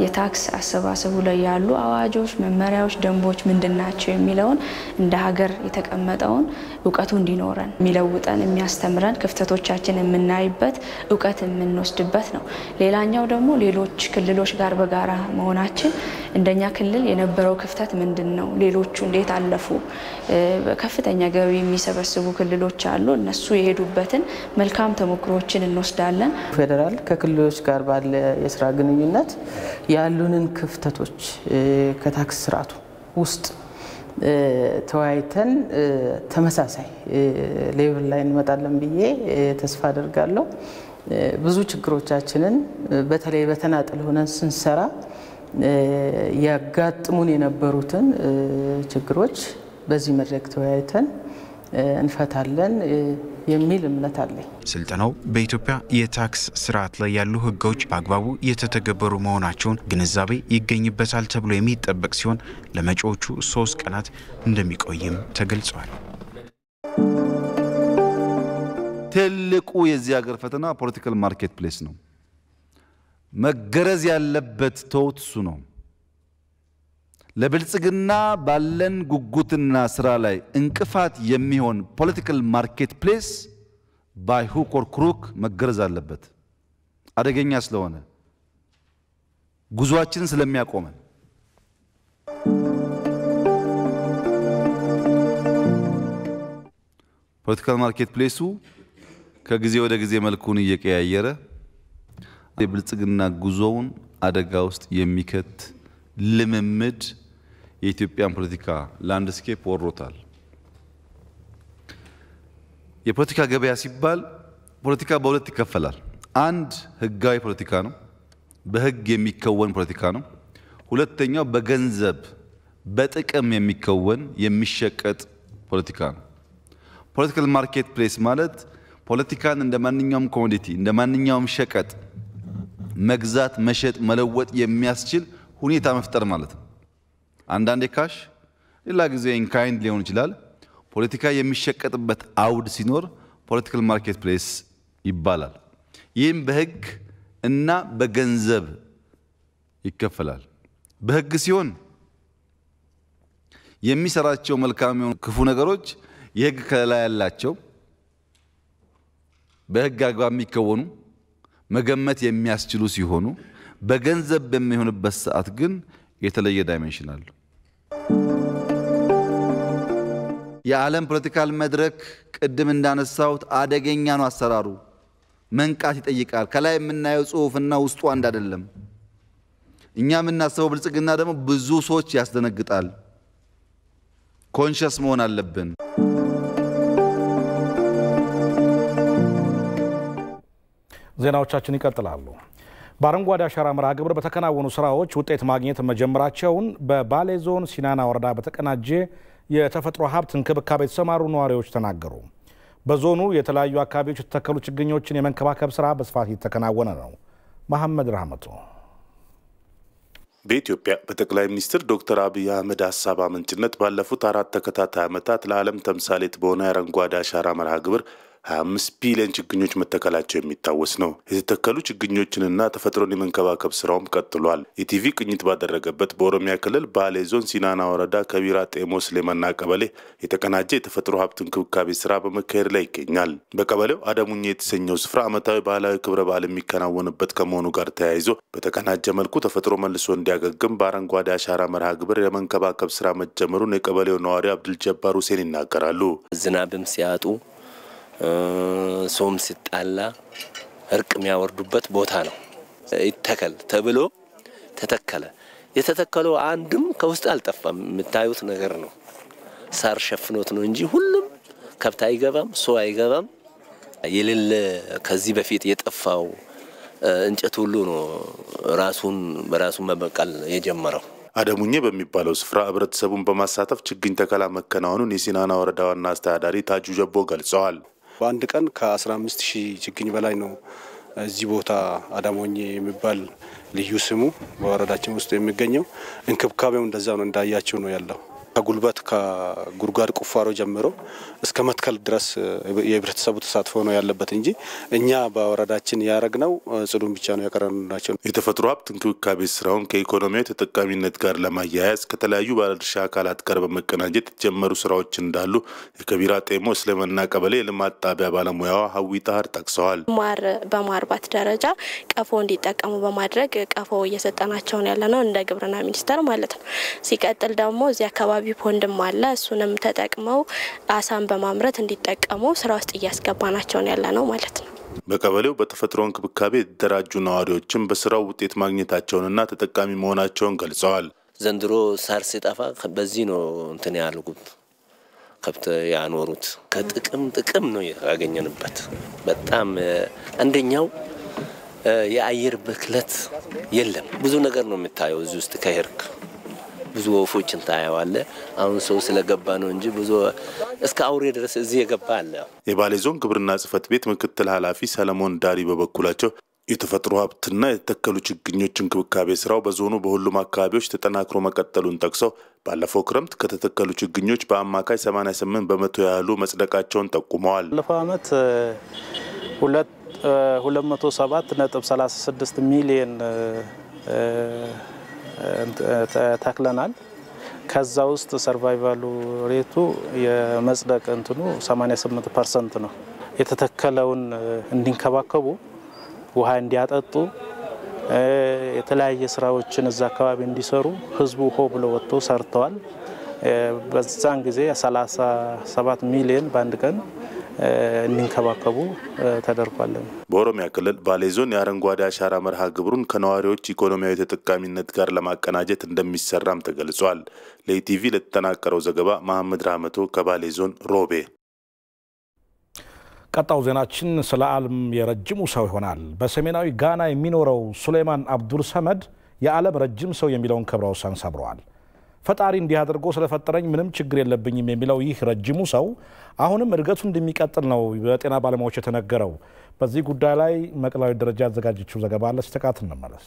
የታክስ አሰባሰቡ ላይ ያሉ አዋጆች፣ መመሪያዎች፣ ደንቦች ምንድናቸው የሚለውን እንደ ሀገር የተቀመጠውን እውቀቱ እንዲኖረን የሚለውጠን የሚያስተምረን ክፍተቶቻችን የምናይበት እውቀት የምንወስድበት ነው። ሌላኛው ደግሞ ሌሎች ክልሎች ጋር በጋራ መሆናችን እንደኛ ክልል የነበረው ክፍተት ምንድነው፣ ሌሎቹ እንዴት አለፉ፣ ከፍተኛ ገቢ የሚሰበስቡ ክልሎች አሉ። እነሱ የሄዱበትን መልካም ተሞክሮችን እንወስዳለን። ፌዴራል ከክልሎች ጋር ባለ የስራ ግንኙነት ያሉንን ክፍተቶች ከታክስ ስርዓቱ ውስጥ ተወያይተን ተመሳሳይ ሌቭል ላይ እንመጣለን ብዬ ተስፋ አደርጋለሁ። ብዙ ችግሮቻችንን በተለይ በተናጠል ሆነን ስንሰራ ያጋጥሙን የነበሩትን ችግሮች በዚህ መድረክ ተወያይተን እንፈታለን የሚል እምነት አለኝ። ስልጠናው በኢትዮጵያ የታክስ ስርዓት ላይ ያሉ ህጎች በአግባቡ የተተገበሩ መሆናቸውን ግንዛቤ ይገኝበታል ተብሎ የሚጠበቅ ሲሆን ለመጪዎቹ 3 ቀናት እንደሚቆይም ተገልጿል። ትልቁ የዚህ ሀገር ፈተና ፖለቲካል ማርኬት ፕሌስ ነው። መገረዝ ያለበት ተውት እሱ ነው። ለብልጽግና ባለን ጉጉትና ስራ ላይ እንቅፋት የሚሆን ፖለቲካል ማርኬት ፕሌስ ባይ ሁክ ኦር ክሩክ መገረዝ አለበት። አደገኛ ስለሆነ ጉዟችንን ስለሚያቆመን ፖለቲካል ማርኬት ፕሌሱ ከጊዜ ወደ ጊዜ መልኩን እየቀያየረ የብልጽግና ጉዞውን አደጋ ውስጥ የሚከት ልምምድ የኢትዮጵያን ፖለቲካ ላንድስኬፕ ወሮታል። የፖለቲካ ገበያ ሲባል ፖለቲካ በሁለት ይከፈላል። አንድ ህጋዊ ፖለቲካ ነው፣ በህግ የሚከወን ፖለቲካ ነው። ሁለተኛው በገንዘብ በጥቅም የሚከወን የሚሸቀጥ ፖለቲካ ነው። ፖለቲካል ማርኬት ፕሌስ ማለት ፖለቲካን እንደማንኛውም ኮሞዲቲ እንደማንኛውም ሸቀጥ መግዛት፣ መሸጥ፣ መለወጥ የሚያስችል ሁኔታ መፍጠር ማለት ነው። አንዳንዴ ካሽ ሌላ ጊዜ ኢንካይንድ ሊሆን ይችላል። ፖለቲካ የሚሸቀጥበት አውድ ሲኖር ፖለቲካል ማርኬት ፕሌስ ይባላል። ይህም በህግ እና በገንዘብ ይከፈላል። በህግ ሲሆን የሚሰራቸው መልካም የሆኑ ክፉ ነገሮች የህግ ከለላ ያላቸው በህግ አግባብ የሚከወኑ መገመት የሚያስችሉ ሲሆኑ በገንዘብ በሚሆንበት ሰዓት ግን የተለየ ዳይሜንሽን አለው። የዓለም ፖለቲካል መድረክ ቅድም እንዳነሳሁት አደገኛ ነው። አሰራሩ መንቃት ይጠይቃል። ከላይ የምናየው ጽሁፍና ውስጡ አንድ አይደለም። እኛ የምናስበው ብልጽግና ደግሞ ብዙ ሰዎች ያስደነግጣል። ኮንሸስ መሆን አለብን። ዜናዎቻችን ይቀጥላሉ። በአረንጓዴ አሻራ መርሃ ግብር በተከናወኑ ስራዎች ውጤት ማግኘት መጀመራቸውን በባሌ ዞን ሲናና ወረዳ በተቀናጀ የተፈጥሮ ሀብት እንክብካቤ የተሰማሩ ነዋሪዎች ተናገሩ። በዞኑ የተለያዩ አካባቢዎች የተተከሉ ችግኞችን የመንከባከብ ስራ በስፋት እየተከናወነ ነው። መሐመድ ረህመቱ በኢትዮጵያ በጠቅላይ ሚኒስትር ዶክተር አብይ አህመድ ሀሳብ አመንጭነት ባለፉት 4 ተከታታይ ዓመታት ለዓለም ተምሳሌት በሆነ የአረንጓዴ አሻራ መርሃ ግብር 25 ቢሊዮን ችግኞች መተከላቸው የሚታወስ ነው። የተተከሉ ችግኞችንና ተፈጥሮን የመንከባከብ ስራውም ቀጥሏል። ኢቲቪ ቅኝት ባደረገበት በኦሮሚያ ክልል ባሌ ዞን ሲናና ወረዳ ከቢራ ጤሞስ ሌማና ቀበሌ የተቀናጀ የተፈጥሮ ሀብት እንክብካቤ ስራ በመካሄድ ላይ ይገኛል። በቀበሌው አደሙኛ የተሰኘው ስፍራ ዓመታዊ ባህላዊ ክብረ በዓል የሚከናወንበት ከመሆኑ ጋር ተያይዞ በተቀናጀ መልኩ ተፈጥሮ መልሶ እንዲያገግም በአረንጓዴ አሻራ መርሃ ግብር የመንከባከብ ስራ መጀመሩን የቀበሌው ነዋሪ አብዱል ጀባር ሁሴን ይናገራሉ። ዝናብም ሲያጡ ሶም ሲጣላ እርቅ የሚያወርዱበት ቦታ ነው። ይተከል ተብሎ ተተከለ። የተተከለው አንድም ከውስጥ አልጠፋም። የምታዩት ነገር ነው። ሳር ሸፍኖት ነው እንጂ ሁሉም ከብት አይገባም፣ ሰው አይገባም። የሌለ ከዚህ በፊት የጠፋው እንጨት ሁሉ ነው በራሱ መበቀል የጀመረው። አደሙኜ በሚባለው ስፍራ ህብረተሰቡን በማሳተፍ ችግኝ ተከላ መከናወኑን የሲናና ወረዳ ዋና አስተዳዳሪ ታጁ ጀቦ ገልጸዋል። በአንድ ቀን ከ15000 ችግኝ በላይ ነው እዚህ ቦታ አዳሞኜ የሚባል ልዩ ስሙ በወረዳችን ውስጥ የሚገኘው። እንክብካቤው እንደዛው ነው፣ እንዳያችሁ ነው ያለው። ከጉልበት ከጉድጓድ ቁፋሮ ጀምሮ እስከ መትከል ድረስ የህብረተሰቡ ተሳትፎ ነው ያለበት እንጂ እኛ በወረዳችን ያረግነው ጽዱን ብቻ ነው ያቀረብናቸው። የተፈጥሮ ሀብት እንክብካቤ ስራውን ከኢኮኖሚያዊ ተጠቃሚነት ጋር ለማያያዝ ከተለያዩ ባለድርሻ አካላት ጋር በመቀናጀት የተጀመሩ ስራዎች እንዳሉ የከቢራ ጤሞስ ሌማና ቀበሌ የልማት ጣቢያ ባለሙያዋ ሀዊ ጣህር ጠቅሰዋል። በማርባት ደረጃ ቀፎ እንዲጠቀሙ በማድረግ ቀፎ እየሰጠናቸው ያለ ነው እንደ ግብርና ሚኒስቴር ማለት ነው። ሲቀጥል ደግሞ እዚህ አካባቢ ፖንድም አለ። እሱንም ተጠቅመው አሳን በማምረት እንዲጠቀሙ ስራ ውስጥ እያስገባናቸው ያለ ነው ማለት ነው። በቀበሌው በተፈጥሮ እንክብካቤ የተደራጁ ነዋሪዎችም በስራው ውጤት ማግኘታቸውንና ተጠቃሚ መሆናቸውን ገልጸዋል። ዘንድሮ ሳር ሲጠፋ በዚህ ነው እንትን ያልጉት ከብት ያኖሩት ጥቅም ነው ያገኘንበት በጣም አንደኛው የአየር ብክለት የለም ብዙ ነገር ነው የምታየው እዚህ ውስጥ ከሄርክ ብዙ ወፎችን ታያዋለ አሁን ሰው ስለገባ ነው እንጂ ብዙ እስከ አውሬ ድረስ እዚህ የገባ አለ የባሌ ዞን ግብርና ጽሕፈት ቤት ምክትል ኃላፊ ሰለሞን ዳሪ በበኩላቸው የተፈጥሮ ሀብትና የተተከሉ ችግኞች እንክብካቤ ስራው በዞኑ በሁሉም አካባቢዎች ተጠናክሮ መቀጠሉን ጠቅሰው ባለፈው ክረምት ከተተከሉ ችግኞች በአማካይ 88 በመቶ ያህሉ መጽደቃቸውን ጠቁመዋል። ባለፈው ዓመት 207.36 ሚሊዮን ተክለናል ከዛ ውስጥ ሰርቫይቫሉ ሬቱ የመጽደቅ እንትኑ 88% ነው የተተከለውን እንዲንከባከቡ ውሃ እንዲያጠጡ የተለያየ ስራዎችን እዛ አካባቢ እንዲሰሩ ህዝቡ ሆ ብሎ ወጥቶ ሰርተዋል በዛን ጊዜ 37 ሚሊዮን ባንድ ቀን እንንከባከቡ ተደርጓል። በኦሮሚያ ክልል ባሌ ዞን የአረንጓዴ አሻራ መርሃ ግብሩን ከነዋሪዎች ኢኮኖሚያዊ ተጠቃሚነት ጋር ለማቀናጀት እንደሚሰራም ተገልጿል። ለኢቲቪ ለተጠናቀረው ዘገባ መሐመድ ራህመቶ ከባሌ ዞን ሮቤ። ቀጣው ዜናችን ስለ ዓለም የረጅሙ ሰው ይሆናል። በሰሜናዊ ጋና የሚኖረው ሱሌማን አብዱል ሰመድ የዓለም ረጅም ሰው የሚለውን ክብረ ወሰን ሰብሯል። ፈጣሪ እንዲህ አድርጎ ስለፈጠረኝ ምንም ችግር የለብኝም የሚለው ይህ ረጅሙ ሰው አሁንም እድገቱ እንደሚቀጥል ነው በጤና ባለሙያዎች የተነገረው። በዚህ ጉዳይ ላይ መቅላዊ ደረጃ ያዘጋጀችው ዘገባ አለ። ተከታተል እንመለስ።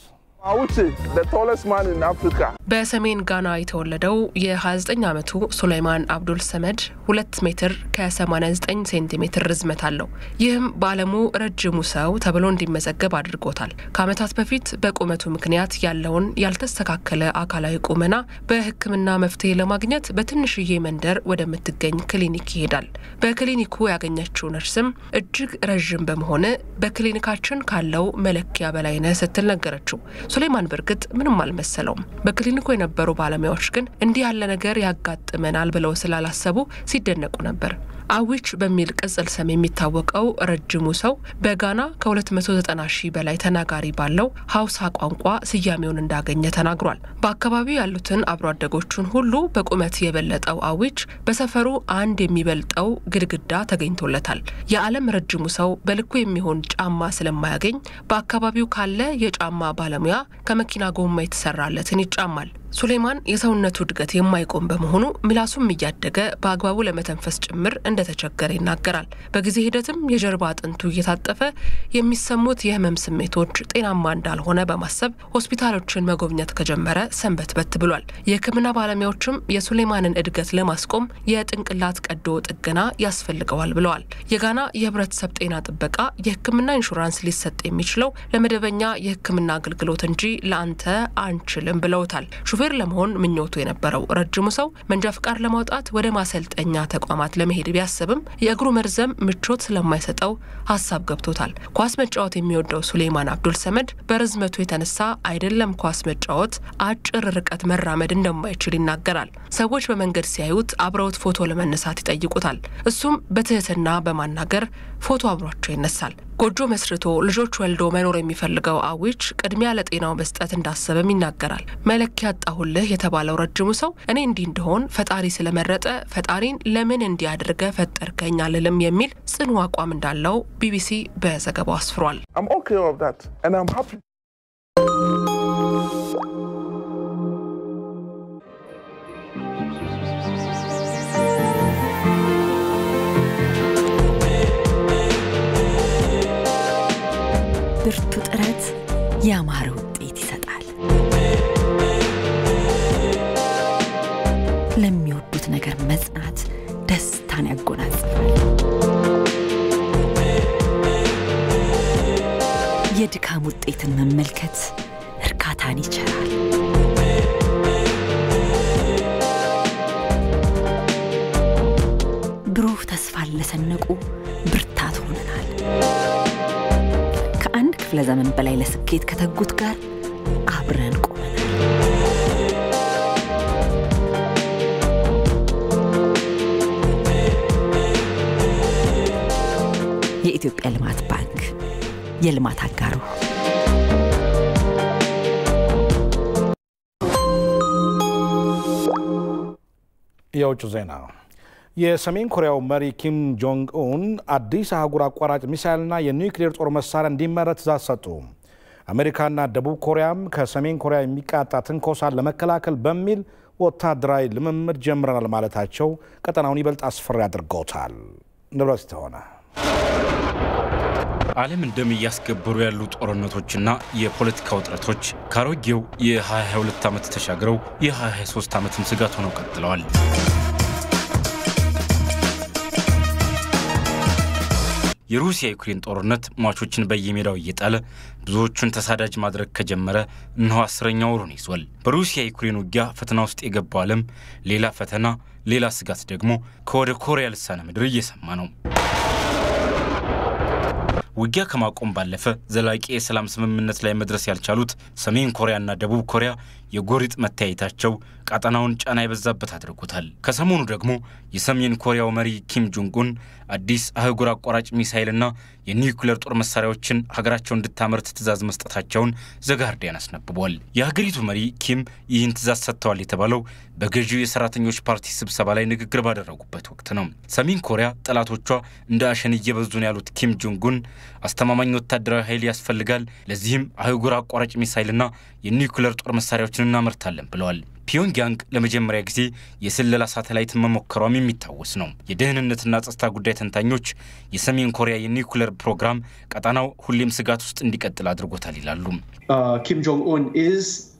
በሰሜን ጋና የተወለደው የ29 ዓመቱ ሱሌማን አብዱል ሰመድ 2 ሜትር ከ89 ሴንቲሜትር ርዝመት አለው። ይህም በዓለሙ ረጅሙ ሰው ተብሎ እንዲመዘገብ አድርጎታል። ከዓመታት በፊት በቁመቱ ምክንያት ያለውን ያልተስተካከለ አካላዊ ቁመና በሕክምና መፍትሄ ለማግኘት በትንሽዬ መንደር ወደምትገኝ ክሊኒክ ይሄዳል። በክሊኒኩ ያገኘችው ነርስም እጅግ ረጅም በመሆነ በክሊኒካችን ካለው መለኪያ በላይ ነህ ስትል ነገረችው። ሱሌማን በርግጥ ምንም አልመሰለውም። በክሊኒኩ የነበሩ ባለሙያዎች ግን እንዲህ ያለ ነገር ያጋጥመናል ብለው ስላላሰቡ ሲደነቁ ነበር። አዊች በሚል ቅጽል ስም የሚታወቀው ረጅሙ ሰው በጋና ከ290 ሺህ በላይ ተናጋሪ ባለው ሀውሳ ቋንቋ ስያሜውን እንዳገኘ ተናግሯል። በአካባቢው ያሉትን አብሮ አደጎቹን ሁሉ በቁመት የበለጠው አዊች በሰፈሩ አንድ የሚበልጠው ግድግዳ ተገኝቶለታል። የዓለም ረጅሙ ሰው በልኩ የሚሆን ጫማ ስለማያገኝ በአካባቢው ካለ የጫማ ባለሙያ ከመኪና ጎማ የተሰራለትን ይጫማል። ሱሌማን የሰውነቱ እድገት የማይቆም በመሆኑ ምላሱም እያደገ በአግባቡ ለመተንፈስ ጭምር እንደተቸገረ ይናገራል። በጊዜ ሂደትም የጀርባ አጥንቱ እየታጠፈ የሚሰሙት የህመም ስሜቶች ጤናማ እንዳልሆነ በማሰብ ሆስፒታሎችን መጎብኘት ከጀመረ ሰንበትበት ብሏል። የህክምና ባለሙያዎችም የሱሌማንን እድገት ለማስቆም የጭንቅላት ቀዶ ጥገና ያስፈልገዋል ብለዋል። የጋና የህብረተሰብ ጤና ጥበቃ የህክምና ኢንሹራንስ ሊሰጥ የሚችለው ለመደበኛ የህክምና አገልግሎት እንጂ ለአንተ አንችልም ብለውታል። ሹፌር ለመሆን ምኞቱ የነበረው ረጅሙ ሰው መንጃ ፍቃድ ለማውጣት ወደ ማሰልጠኛ ተቋማት ለመሄድ ቢያስብም የእግሩ መርዘም ምቾት ስለማይሰጠው ሐሳብ ገብቶታል። ኳስ መጫወት የሚወደው ሱሌማን አብዱል ሰመድ በርዝመቱ የተነሳ አይደለም ኳስ መጫወት አጭር ርቀት መራመድ እንደማይችል ይናገራል። ሰዎች በመንገድ ሲያዩት አብረውት ፎቶ ለመነሳት ይጠይቁታል። እሱም በትህትና በማናገር ፎቶ አብሯቸው ይነሳል። ጎጆ መስርቶ ልጆች ወልዶ መኖር የሚፈልገው አዊች ቅድሚያ ለጤናው መስጠት እንዳሰበም ይናገራል። መለኪያ አጣሁልህ የተባለው ረጅሙ ሰው እኔ እንዲህ እንደሆን ፈጣሪ ስለመረጠ ፈጣሪን ለምን እንዲያደርገ ፈጠርከኝ አልልም የሚል ጽኑ አቋም እንዳለው ቢቢሲ በዘገባው አስፍሯል። ብርቱ ጥረት ያማረ ውጤት ይሰጣል። ለሚወዱት ነገር መጽናት ደስታን ያጎናጽፋል። የድካም ውጤትን መመልከት እርካታን ይቸራል። ብሩህ ተስፋን ለሰነቁ ብርታት ሆነናል። ከአንድ ክፍለ ዘመን በላይ ለስኬት ከተጉት ጋር አብረን ቆመናል። የኢትዮጵያ ልማት ባንክ የልማት አጋሩ የውጭ ዜና የሰሜን ኮሪያው መሪ ኪም ጆንግ ኡን አዲስ አህጉር አቋራጭ ሚሳይልና የኒውክሌር ጦር መሳሪያ እንዲመረት ትዕዛዝ ሰጡ። አሜሪካና ደቡብ ኮሪያም ከሰሜን ኮሪያ የሚቃጣ ትንኮሳን ለመከላከል በሚል ወታደራዊ ልምምድ ጀምረናል ማለታቸው ቀጠናውን ይበልጥ አስፈሪ አድርገውታል። ንብረት ተሆነ ዓለም እንደም እያስገበሩ ያሉ ጦርነቶችና የፖለቲካ ውጥረቶች ካሮጌው የ2022 ዓመት ተሻግረው የ2023 ዓመትም ስጋት ሆነው ቀጥለዋል። የሩሲያ ዩክሬን ጦርነት ሟቾችን በየሜዳው እየጣለ ብዙዎቹን ተሳዳጅ ማድረግ ከጀመረ እነሆ 10ኛው ወሩን ይዟል። በሩሲያ ዩክሬን ውጊያ ፈተና ውስጥ የገባው ዓለም ሌላ ፈተና፣ ሌላ ስጋት ደግሞ ከወደ ኮሪያ ልሳነ ምድር እየሰማ ነው። ውጊያ ከማቆም ባለፈ ዘላቂ የሰላም ስምምነት ላይ መድረስ ያልቻሉት ሰሜን ኮሪያና ደቡብ ኮሪያ የጎሪጥ መታየታቸው ቀጠናውን ጫና የበዛበት አድርጎታል። ከሰሞኑ ደግሞ የሰሜን ኮሪያው መሪ ኪም ጆንግ ኡን አዲስ አህጉር አቋራጭ ሚሳኤልና የኒውክሌር ጦር መሳሪያዎችን ሀገራቸው እንድታመርት ትዕዛዝ መስጠታቸውን ዘጋርዲያን አስነብቧል። የሀገሪቱ መሪ ኪም ይህን ትዕዛዝ ሰጥተዋል የተባለው በገዢው የሰራተኞች ፓርቲ ስብሰባ ላይ ንግግር ባደረጉበት ወቅት ነው። ሰሜን ኮሪያ ጠላቶቿ እንደ አሸን እየበዙ ነው ያሉት ኪም ጆንግ ኡን አስተማማኝ ወታደራዊ ኃይል ያስፈልጋል፣ ለዚህም አህጉር አቋራጭ ሚሳኤልና የኒውክሌር ጦር መሳሪያዎችን እናመርታለን ብለዋል። ፒዮንግያንግ ለመጀመሪያ ጊዜ የስለላ ሳተላይት መሞከሯም የሚታወስ ነው። የደህንነትና ጸጥታ ጉዳይ ተንታኞች የሰሜን ኮሪያ የኒውክሌር ፕሮግራም ቀጠናው ሁሌም ስጋት ውስጥ እንዲቀጥል አድርጎታል ይላሉ።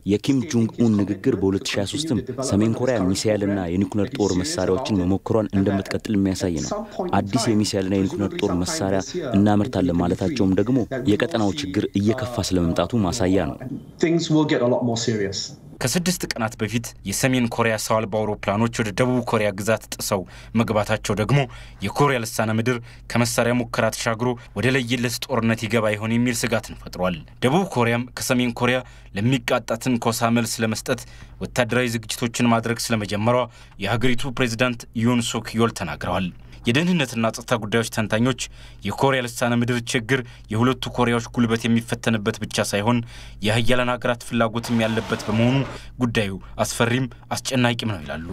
የኪም ጆንግ ኡን ንግግር በ2023ም ሰሜን ኮሪያ ሚሳኤልና የኒውክሌር ጦር መሳሪያዎችን መሞከሯን እንደምትቀጥል የሚያሳይ ነው። አዲስ የሚሳኤልና የኒውክሌር ጦር መሳሪያ እናመርታለን ማለታቸውም ደግሞ የቀጠናው ችግር እየከፋ ስለመምጣቱ ማሳያ ነው። ከ6 ቀናት በፊት የሰሜን ኮሪያ ሰው አልባ አውሮፕላኖች ወደ ደቡብ ኮሪያ ግዛት ጥሰው መግባታቸው ደግሞ የኮሪያ ልሳነ ምድር ከመሳሪያ ሙከራ ተሻግሮ ወደ ለየለት ጦርነት ይገባ ይሆን የሚል ስጋትን ፈጥሯል። ደቡብ ኮሪያም ከሰሜን ኮሪያ ለሚቃጣ ትንኮሳ መልስ ለመስጠት ወታደራዊ ዝግጅቶችን ማድረግ ስለመጀመሯ የሀገሪቱ ፕሬዝዳንት ዩን ሱክ ዮል ተናግረዋል። የደህንነትና ጸጥታ ጉዳዮች ተንታኞች የኮሪያ ልሳነ ምድር ችግር የሁለቱ ኮሪያዎች ጉልበት የሚፈተንበት ብቻ ሳይሆን የሀያላን ሀገራት ፍላጎትም ያለበት በመሆኑ ጉዳዩ አስፈሪም አስጨናቂም ነው ይላሉ።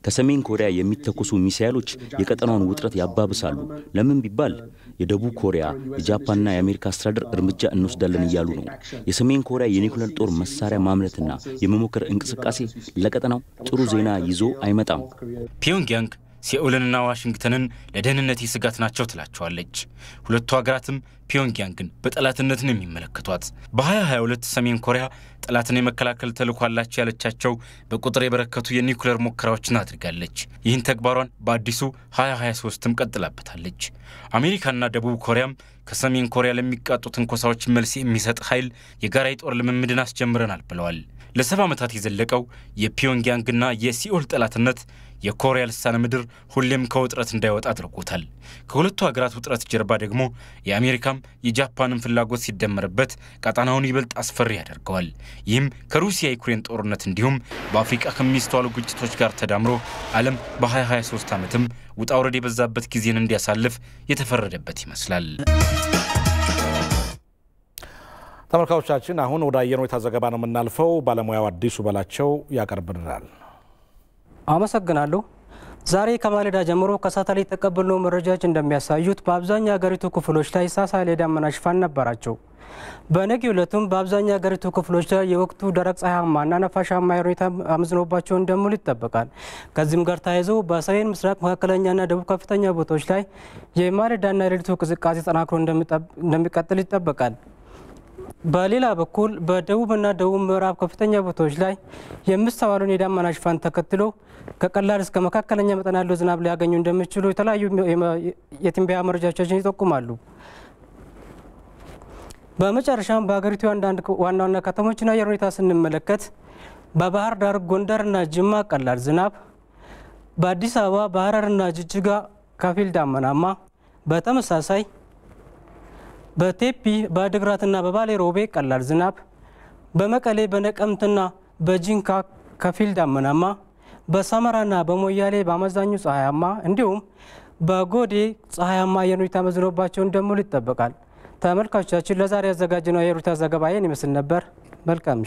ከሰሜን ኮሪያ የሚተኩሱ ሚሳኤሎች የቀጠናውን ውጥረት ያባብሳሉ። ለምን ቢባል የደቡብ ኮሪያ፣ የጃፓንና የአሜሪካ አስተዳደር እርምጃ እንወስዳለን እያሉ ነው። የሰሜን ኮሪያ የኒውክሌር ጦር መሳሪያ ማምረትና የመሞከር እንቅስቃሴ ለቀጠናው ጥሩ ዜና ይዞ አይመጣም። ፒዮንግያንግ ሲኦልንና ዋሽንግተንን ለደህንነት ስጋት ናቸው ትላቸዋለች። ሁለቱ ሀገራትም ፒዮንግያንግን በጠላትነት ነው የሚመለከቷት። በ2022 ሰሜን ኮሪያ ጠላትን የመከላከል ተልዕኮ አላቸው ያለቻቸው በቁጥር የበረከቱ የኒውክሌር ሙከራዎችን አድርጋለች። ይህን ተግባሯን በአዲሱ 2023ም ቀጥላበታለች። አሜሪካና ደቡብ ኮሪያም ከሰሜን ኮሪያ ለሚቃጡ ትንኮሳዎች መልስ የሚሰጥ ኃይል የጋራ የጦር ልምምድን አስጀምረናል ብለዋል። ለ70 ዓመታት የዘለቀው የፒዮንግያንግና የሲኦል ጠላትነት የኮሪያ ልሳነ ምድር ሁሌም ከውጥረት እንዳይወጣ አድርጎታል። ከሁለቱ ሀገራት ውጥረት ጀርባ ደግሞ የአሜሪካም የጃፓንን ፍላጎት ሲደመርበት ቀጠናውን ይበልጥ አስፈሪ ያደርገዋል። ይህም ከሩሲያ ዩክሬን ጦርነት እንዲሁም በአፍሪካ ከሚስተዋሉ ግጭቶች ጋር ተዳምሮ ዓለም በ2023 ዓመትም ውጣ ውረድ የበዛበት ጊዜን እንዲያሳልፍ የተፈረደበት ይመስላል። ተመልካቾቻችን አሁን ወደ አየር ሁኔታ ዘገባ ነው የምናልፈው። ባለሙያው አዲሱ በላቸው ያቀርብልናል። አመሰግናለሁ። ዛሬ ከማለዳ ጀምሮ ከሳተላይት የተቀበልነው መረጃዎች እንደሚያሳዩት በአብዛኛው ሀገሪቱ ክፍሎች ላይ ሳሳ ያለ ደመና ሽፋን ነበራቸው። በነገው ዕለቱም በአብዛኛው ሀገሪቱ ክፍሎች ላይ የወቅቱ ደረቅ ፀሐያማና ነፋሻማ አየር ሁኔታ አመዝኖባቸው እንደሚውል ይጠበቃል። ከዚህም ጋር ተያይዞ በሰሜን ምስራቅ መካከለኛና ደቡብ ከፍተኛ ቦታዎች ላይ የማለዳና የሌሊቱ ቅዝቃዜ ተጠናክሮ እንደሚቀጥል ይጠበቃል። በሌላ በኩል በደቡብና ደቡብ ምዕራብ ከፍተኛ ቦታዎች ላይ የሚስተዋለውን የደመና ሽፋን ተከትሎ ከቀላል እስከ መካከለኛ መጠን ያለው ዝናብ ሊያገኙ እንደሚችሉ የተለያዩ የትንበያ መረጃዎችን ይጠቁማሉ። በመጨረሻም በሀገሪቱ አንዳንድ ዋና ዋና ከተሞችና አየር ሁኔታ ስንመለከት በባህር ዳር፣ ጎንደርና ጅማ ቀላል ዝናብ፣ በአዲስ አበባ፣ በሐረርና ጅጅጋ ከፊል ዳመናማ፣ በተመሳሳይ በቴፒ በአድግራትና በባሌ ሮቤ ቀላል ዝናብ፣ በመቀሌ በነቀምትና በጂንካ ከፊል ዳመናማ፣ በሰመራና በሞያሌ በአመዛኙ ፀሐያማ እንዲሁም በጎዴ ፀሐያማ አየር ሁኔታ መዝኖባቸው እንደሚውል ይጠበቃል። ተመልካቾቻችን ለዛሬ ያዘጋጀነው የአየር ሁኔታ ዘገባ ይህን ይመስል ነበር። መልካም